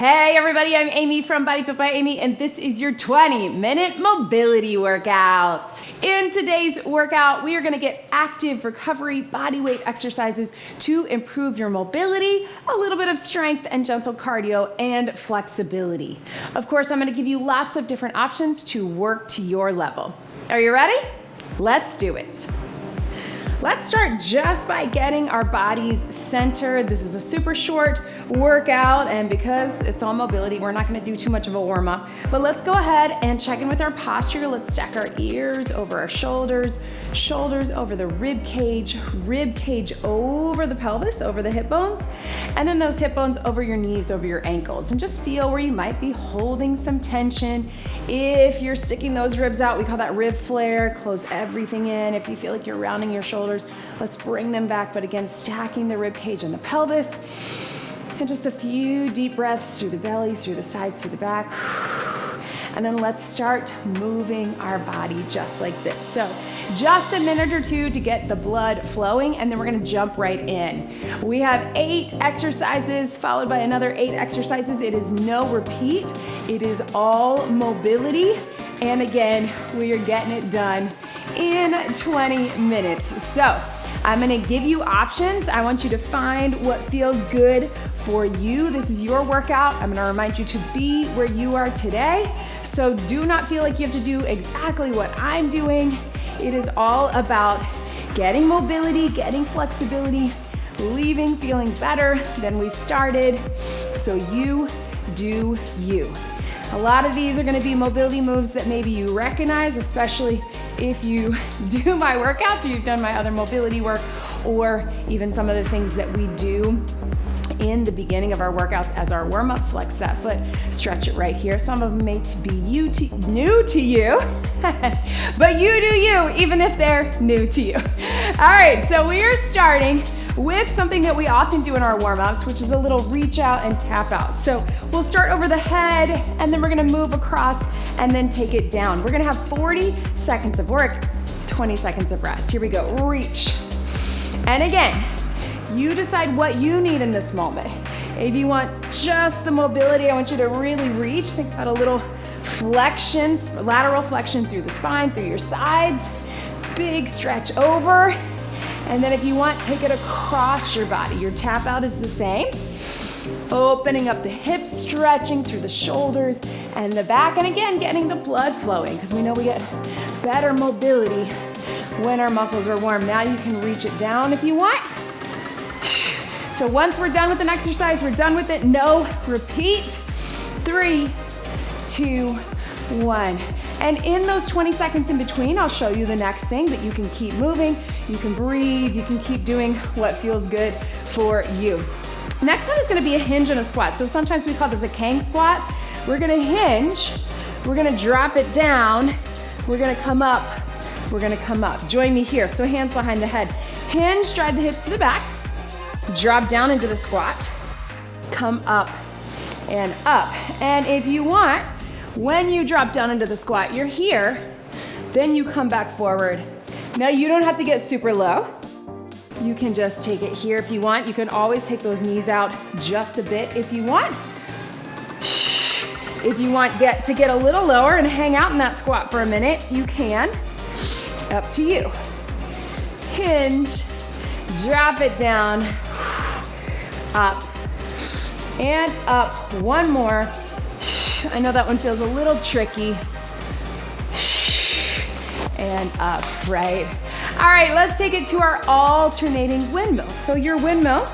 Hey everybody, I'm Amy from BodyFit by Amy, and this is your 20-minute mobility workout. In today's workout, we are gonna get active recovery bodyweight exercises to improve your mobility, a little bit of strength and gentle cardio, and flexibility. Of course, I'm gonna give you lots of different options to work to your level. Are you ready? Let's do it. Let's start just by getting our bodies centered. This is a super short workout, and because it's all mobility, we're not gonna do too much of a warm up, but let's go ahead and check in with our posture. Let's stack our ears over our shoulders, shoulders over the rib cage over the pelvis, over the hip bones, and then those hip bones over your knees, over your ankles, and just feel where you might be holding some tension. If you're sticking those ribs out, we call that rib flare. Close everything in. If you feel like you're rounding your shoulders, let's bring them back, but again, stacking the rib cage and the pelvis. And just a few deep breaths through the belly, through the sides, through the back. And then let's start moving our body just like this. So just a minute or two to get the blood flowing, and then we're gonna jump right in. We have 8 exercises followed by another 8 exercises. It is no repeat. It is all mobility. And again, we are getting it done in 20 minutes. So I'm gonna give you options. I want you to find what feels good for you. This is your workout. I'm gonna remind you to be where you are today. So do not feel like you have to do exactly what I'm doing. It is all about getting mobility, getting flexibility, leaving feeling better than we started. So you do you. A lot of these are gonna be mobility moves that maybe you recognize, especially if you do my workouts or you've done my other mobility work, or even some of the things that we do in the beginning of our workouts as our warm-up. Flex that foot, stretch it right here. Some of them may be new to you, but you do you, even if they're new to you. All right, so we are starting with something that we often do in our warm-ups, which is a little reach out and tap out. So we'll start over the head, and then we're gonna move across and then take it down. We're gonna have 40 seconds of work, 20 seconds of rest. Here we go, reach. And again, you decide what you need in this moment. If you want just the mobility, I want you to really reach. Think about a little flexion, lateral flexion through the spine, through your sides. Big stretch over. And then if you want, take it across your body. Your tap out is the same. Opening up the hips, stretching through the shoulders and the back. And again, getting the blood flowing, because we know we get better mobility when our muscles are warm. Now you can reach it down if you want. So once we're done with an exercise, we're done with it. No repeat. 3, 2, 1. And in those 20 seconds in between, I'll show you the next thing that you can keep moving. You can breathe. You can keep doing what feels good for you. Next one is gonna be a hinge and a squat. So sometimes we call this a Kang squat. We're gonna hinge. We're gonna drop it down. We're gonna come up. We're gonna come up. Join me here. So hands behind the head. Hinge, drive the hips to the back. Drop down into the squat. Come up and up. And if you want, when you drop down into the squat, you're here, then you come back forward. Now you don't have to get super low. You can just take it here if you want. You can always take those knees out just a bit if you want. If you want to get a little lower and hang out in that squat for a minute, you can. Up to you. Hinge, drop it down, up, and up. One more. I know that one feels a little tricky. And up, right? All right, let's take it to our alternating windmill. So your windmill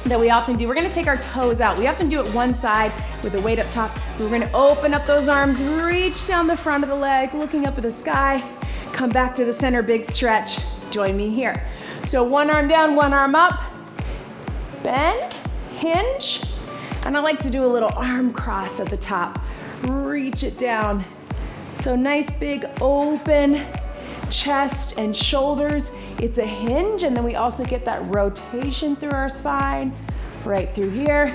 that we often do, we're gonna take our toes out. We often do it one side with the weight up top. We're gonna open up those arms, reach down the front of the leg, looking up at the sky, come back to the center, big stretch. Join me here. So one arm down, one arm up, bend, hinge, and I like to do a little arm cross at the top. Reach it down. So nice big open chest and shoulders. It's a hinge, and then we also get that rotation through our spine, right through here.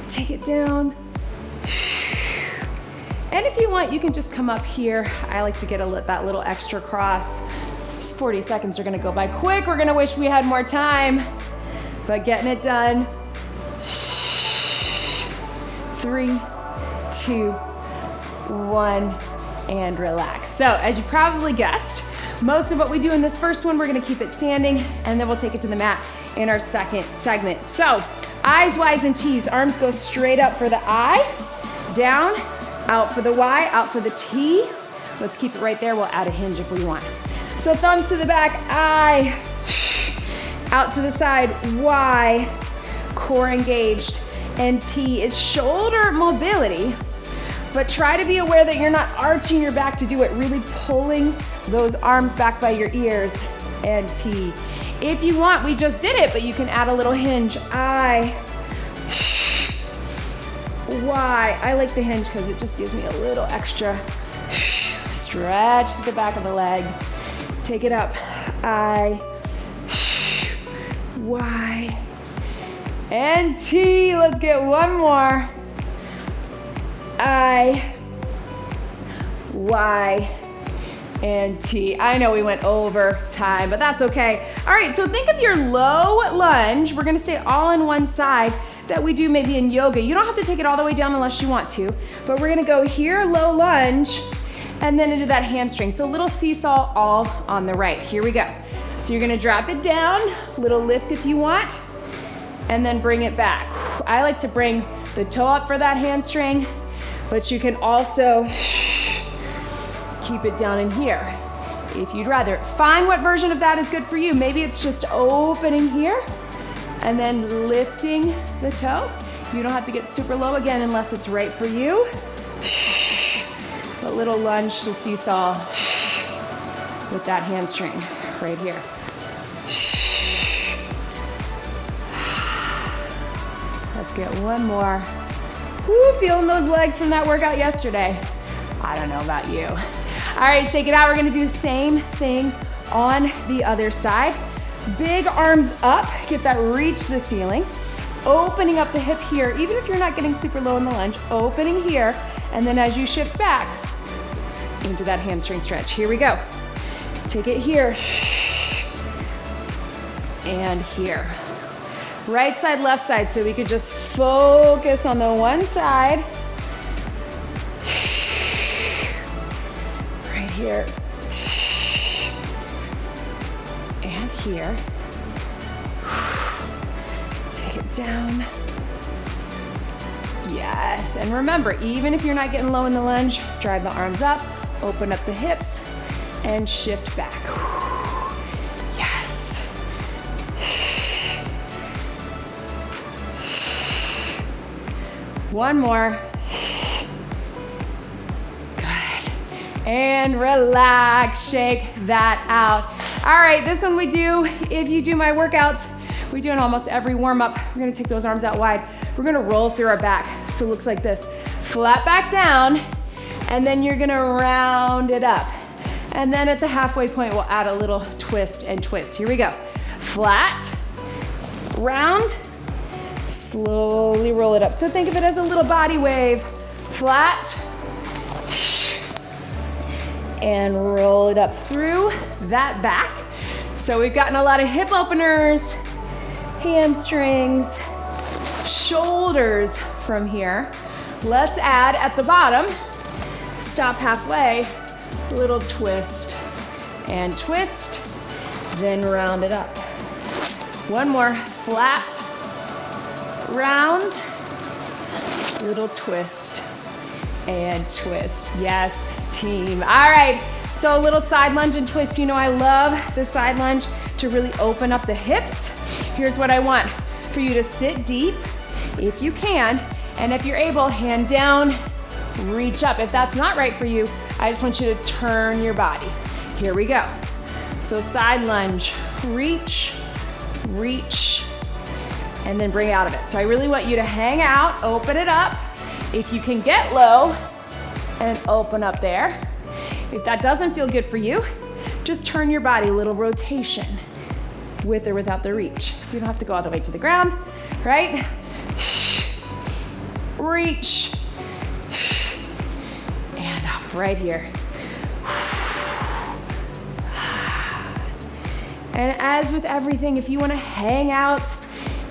Take it down. And if you want, you can just come up here. I like to get that little extra cross. These 40 seconds are gonna go by quick. We're gonna wish we had more time, but getting it done. 3, 2, 1, and relax. So as you probably guessed, most of what we do in this first one, we're gonna keep it standing, and then we'll take it to the mat in our second segment. So I's, Y's, and T's. Arms go straight up for the I, down, out for the Y, out for the T. Let's keep it right there. We'll add a hinge if we want. So thumbs to the back, I, out to the side, Y, core engaged, and T is shoulder mobility, but try to be aware that you're not arching your back to do it, really pulling those arms back by your ears, and T. If you want, we just did it, but you can add a little hinge, I, Y. I like the hinge because it just gives me a little extra stretch to the back of the legs. Take it up, I, Y, and T. Let's get one more. I, Y, and T. I know we went over time, but that's okay. All right, so think of your low lunge. We're gonna stay all on one side that we do maybe in yoga. You don't have to take it all the way down unless you want to, but we're gonna go here, low lunge, and then into that hamstring. So little seesaw all on the right. Here we go. So you're gonna drop it down, little lift if you want, and then bring it back. I like to bring the toe up for that hamstring, but you can also keep it down in here if you'd rather. Find what version of that is good for you. Maybe it's just opening here and then lifting the toe. You don't have to get super low again unless it's right for you. A little lunge to seesaw with that hamstring right here. Let's get one more. Woo, feeling those legs from that workout yesterday. I don't know about you. All right, shake it out. We're gonna do the same thing on the other side. Big arms up, get that reach to the ceiling. Opening up the hip here, even if you're not getting super low in the lunge, opening here, and then as you shift back into that hamstring stretch. Here we go. Take it here and here. Right side, left side, so we could just focus on the one side. Right here. And here. Take it down. Yes, and remember, even if you're not getting low in the lunge, drive the arms up, open up the hips, and shift back. Yes. One more. Good. And relax, shake that out. All right, this one we do, if you do my workouts, we do in almost every warm-up. We're gonna take those arms out wide. We're gonna roll through our back. So it looks like this. Flat back down, and then you're gonna round it up. And then at the halfway point, we'll add a little twist and twist. Here we go. Flat, round, slowly roll it up. So think of it as a little body wave. Flat, and roll it up through that back. So we've gotten a lot of hip openers, hamstrings, shoulders from here. Let's add at the bottom, stop halfway, little twist and twist, then round it up. One more, flat, round, little twist and twist. Yes, team. All right, so a little side lunge and twist. You know I love the side lunge to really open up the hips. Here's what I want for you to sit deep if you can, and if you're able, hand down, reach up. If that's not right for you, I just want you to turn your body. Here we go. So side lunge, reach, reach, and then bring out of it. So I really want you to hang out, open it up. If you can get low and open up there. If that doesn't feel good for you, just turn your body, a little rotation with or without the reach. You don't have to go all the way to the ground, right? Reach, and up right here. And as with everything, if you want to hang out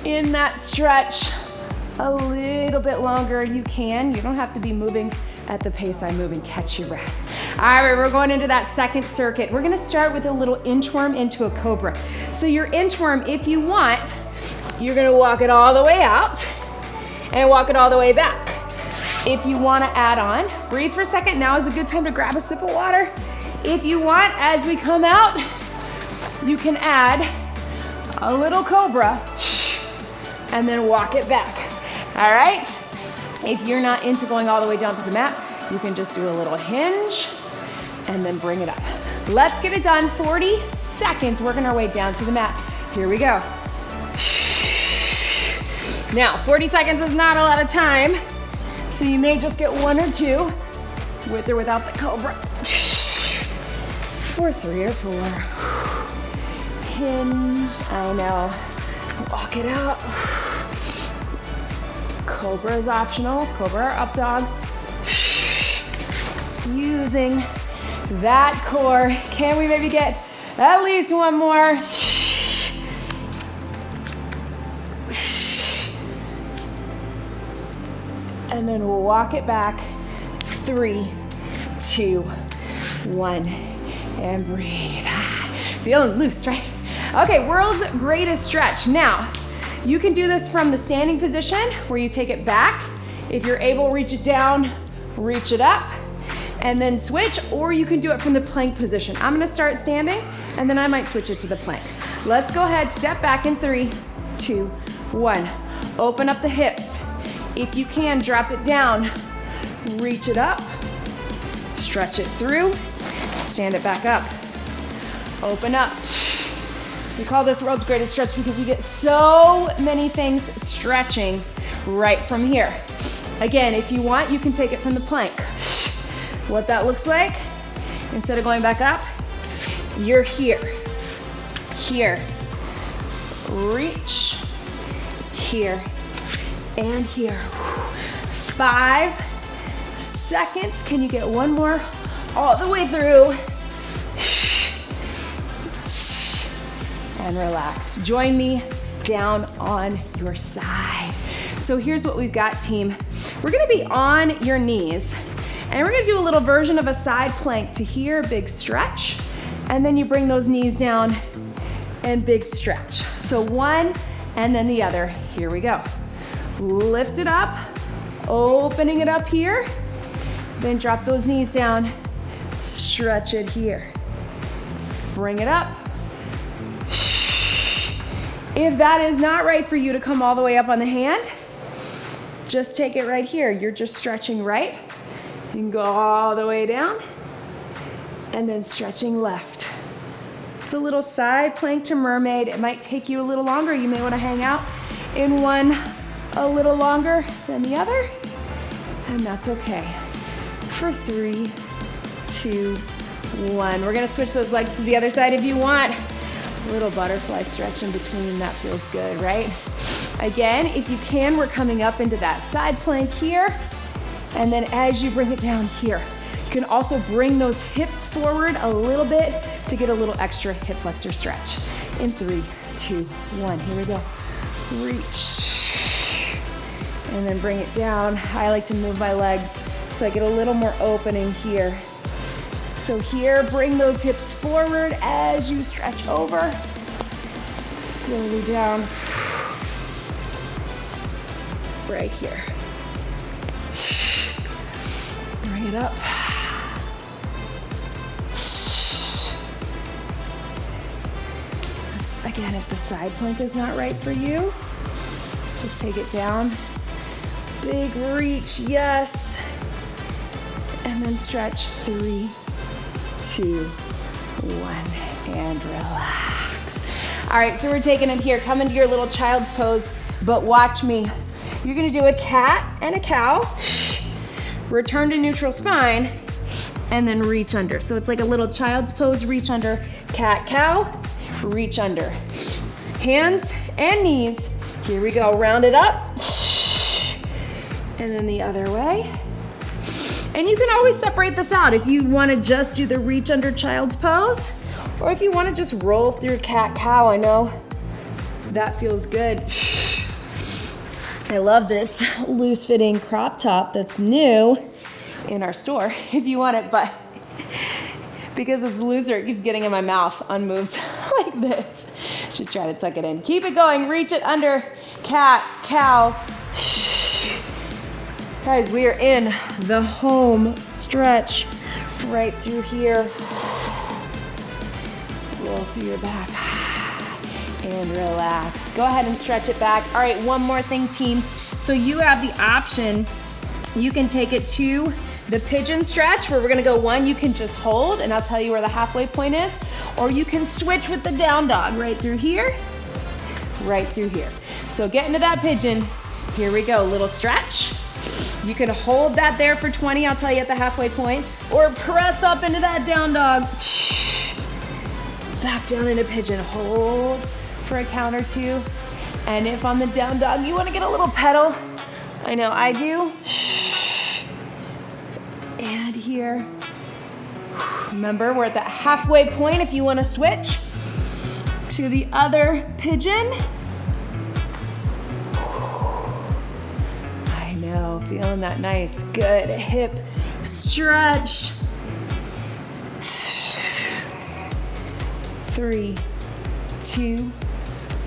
in that stretch a little little bit longer, you can. You don't have to be moving at the pace I'm moving. Catch your breath. All right, we're going into that second circuit. We're gonna start with a little inchworm into a cobra. So your inchworm, if you want, you're gonna walk it all the way out and walk it all the way back. If you wanna add on, breathe for a second. Now is a good time to grab a sip of water. If you want, as we come out, you can add a little cobra and then walk it back. All right? If you're not into going all the way down to the mat, you can just do a little hinge and then bring it up. Let's get it done. 40 seconds, working our way down to the mat. Here we go. Now, 40 seconds is not a lot of time, so you may just get 1 or 2, with or without the cobra. Or 3 or 4. Hinge, I know. Walk it out. Cobra is optional, cobra or up dog. Using that core. Can we maybe get at least 1 more? And then we'll walk it back. 3, 2, 1, and breathe. Feeling loose, right? Okay, world's greatest stretch. Now, you can do this from the standing position where you take it back. If you're able, reach it down, reach it up, and then switch, or you can do it from the plank position. I'm gonna start standing, and then I might switch it to the plank. Let's go ahead, step back in 3, 2, 1. Open up the hips. If you can, drop it down, reach it up, stretch it through, stand it back up, open up. We call this world's greatest stretch because we get so many things stretching right from here. Again, if you want, you can take it from the plank. What that looks like, instead of going back up, you're here, here, reach, here, and here. 5 seconds. Can you get 1 more? All the way through. And relax. Join me down on your side. So here's what we've got, team. We're gonna be on your knees, and we're gonna do a little version of a side plank to here, big stretch, and then you bring those knees down and big stretch. So 1 and then the other. Here we go. Lift it up, opening it up here, then drop those knees down, stretch it here. Bring it up. If that is not right for you to come all the way up on the hand, just take it right here. You're just stretching right. You can go all the way down and then stretching left. It's a little side plank to mermaid. It might take you a little longer. You may want to hang out in one a little longer than the other, and that's okay. For 3, 2, 1. We're gonna switch those legs to the other side if you want. A little butterfly stretch in between, that feels good, right? Again, if you can, we're coming up into that side plank here, and then as you bring it down here, you can also bring those hips forward a little bit to get a little extra hip flexor stretch. In 3, 2, 1, here we go. Reach. And then bring it down. I like to move my legs so I get a little more opening here. So here, bring those hips forward as you stretch over. Slowly down. Right here. Bring it up. Again, if the side plank is not right for you, just take it down. Big reach, yes. And then stretch 3, 2, 1, and relax. All right, so we're taking it here. Come into your little child's pose, but watch me. You're gonna do a cat and a cow, return to neutral spine, and then reach under. So it's like a little child's pose, reach under, cat, cow, reach under. Hands and knees. Here we go, round it up. And then the other way. And you can always separate this out if you want to just do the reach under child's pose, or if you want to just roll through cat cow. I know that feels good. I love this loose fitting crop top that's new in our store if you want it, but because it's looser, it keeps getting in my mouth on moves like this. Should try to tuck it in. Keep it going, reach it under, cat, cow. Guys, we are in the home stretch right through here. Roll through your back and relax. Go ahead and stretch it back. All right, one more thing, team. So you have the option, you can take it to the pigeon stretch where we're gonna go one, you can just hold and I'll tell you where the halfway point is, or you can switch with the down dog right through here, right through here. So get into that pigeon. Here we go, little stretch. You can hold that there for 20, I'll tell you at the halfway point, or press up into that down dog. Back down into pigeon, hold for a count or two. And if on the down dog you wanna get a little pedal, I know I do. And here. Remember, we're at that halfway point if you wanna switch to the other pigeon. I know, feeling that nice, good hip stretch. 3, 2,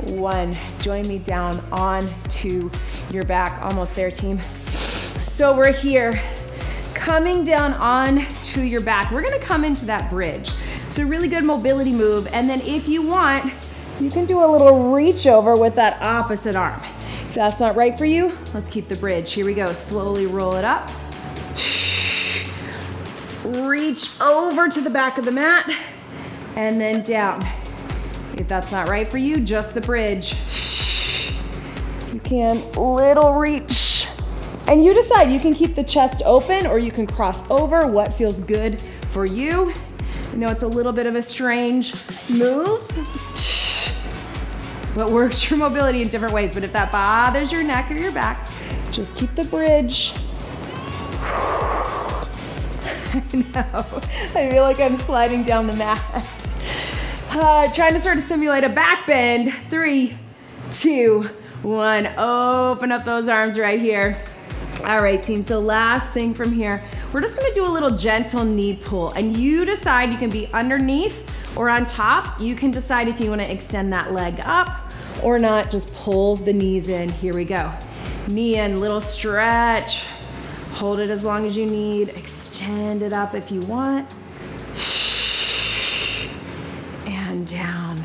1. Join me down onto your back. Almost there, team. So we're here, coming down onto your back. We're gonna come into that bridge. It's a really good mobility move. And then if you want, you can do a little reach over with that opposite arm. If that's not right for you, let's keep the bridge. Here we go, slowly roll it up. Reach over to the back of the mat and then down. If that's not right for you, just the bridge. You can little reach. And you decide, you can keep the chest open or you can cross over, what feels good for you. I know it's a little bit of a strange move, but works for mobility in different ways. But if that bothers your neck or your back, just keep the bridge. I know, I feel like I'm sliding down the mat. Trying to sort of simulate a back bend. 3, 2, 1. Open up those arms right here. All right, team, so last thing from here, we're just gonna do a little gentle knee pull, and you decide, you can be underneath or on top. You can decide if you wanna extend that leg up or not, just pull the knees in. Here we go. Knee in, little stretch. Hold it as long as you need. Extend it up if you want. And down.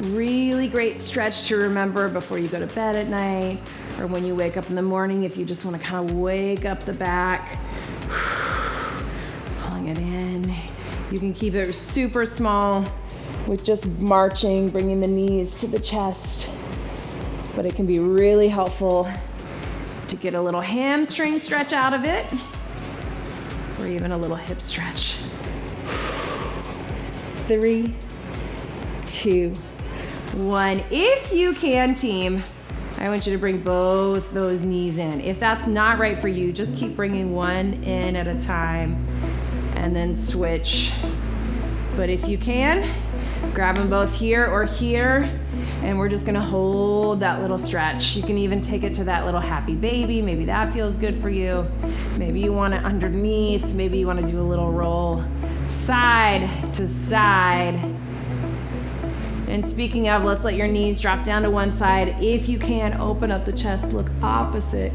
Really great stretch to remember before you go to bed at night or when you wake up in the morning if you just want to kind of wake up the back. Pulling it in. You can keep it super small with just marching, bringing the knees to the chest. But it can be really helpful to get a little hamstring stretch out of it or even a little hip stretch. 3, 2, 1. If you can, team, I want you to bring both those knees in. If that's not right for you, just keep bringing one in at a time and then switch. But if you can, grab them both here or here, and we're just gonna hold that little stretch. You can even take it to that little happy baby. Maybe that feels good for you. Maybe you want it underneath. Maybe you want to do a little roll side to side. And speaking of, let's let your knees drop down to one side. If you can, open up the chest, look opposite.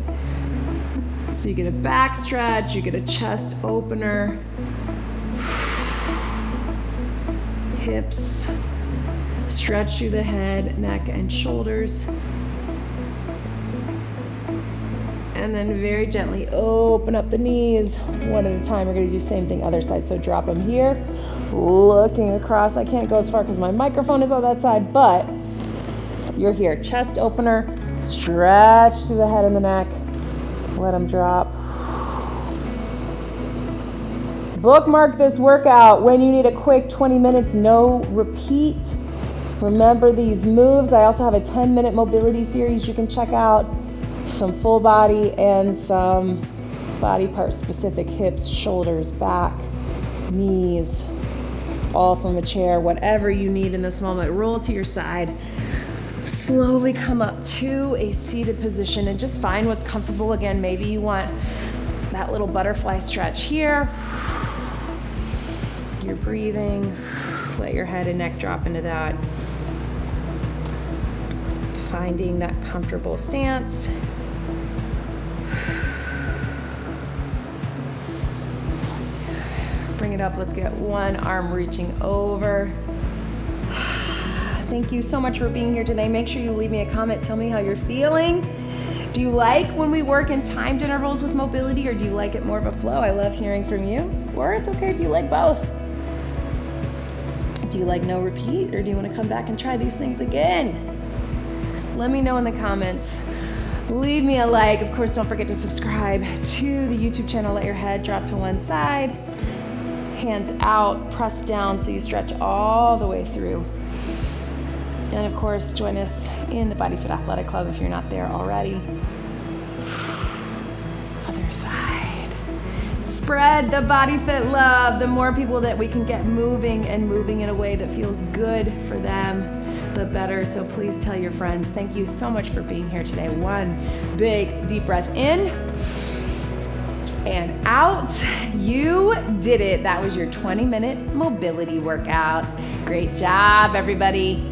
So you get a back stretch, you get a chest opener. Hips, stretch through the head, neck, and shoulders. And then very gently open up the knees one at a time. We're gonna do the same thing other side. So drop them here, looking across. I can't go as far because my microphone is on that side, but you're here. Chest opener, stretch through the head and the neck. Let them drop. Bookmark this workout when you need a quick 20 minutes, no repeat. Remember these moves. I also have a 10-minute mobility series you can check out. Some full body and some body part specific, hips, shoulders, back, knees, all from a chair, whatever you need in this moment. Roll to your side. Slowly come up to a seated position and just find what's comfortable. Again, maybe you want that little butterfly stretch here. You're breathing. Let your head and neck drop into that. Finding that comfortable stance. Bring it up. Let's get one arm reaching over. Thank you so much for being here today. Make sure you leave me a comment. Tell me how you're feeling. Do you like when we work in timed intervals with mobility, or do you like it more of a flow? I love hearing from you. Or it's okay if you like both. Do you like no repeat, or do you want to come back and try these things again? Let me know in the comments. Leave me a like. Of course, don't forget to subscribe to the YouTube channel. Let your head drop to one side. Hands out, press down so you stretch all the way through. And of course, join us in the BodyFit Athletic Club if you're not there already. Other side. Spread the BodyFit love. The more people that we can get moving and moving in a way that feels good for them, the better. So please tell your friends. Thank you so much for being here today. One big deep breath in and out. You did it. That was your 20-minute mobility workout. Great job, everybody.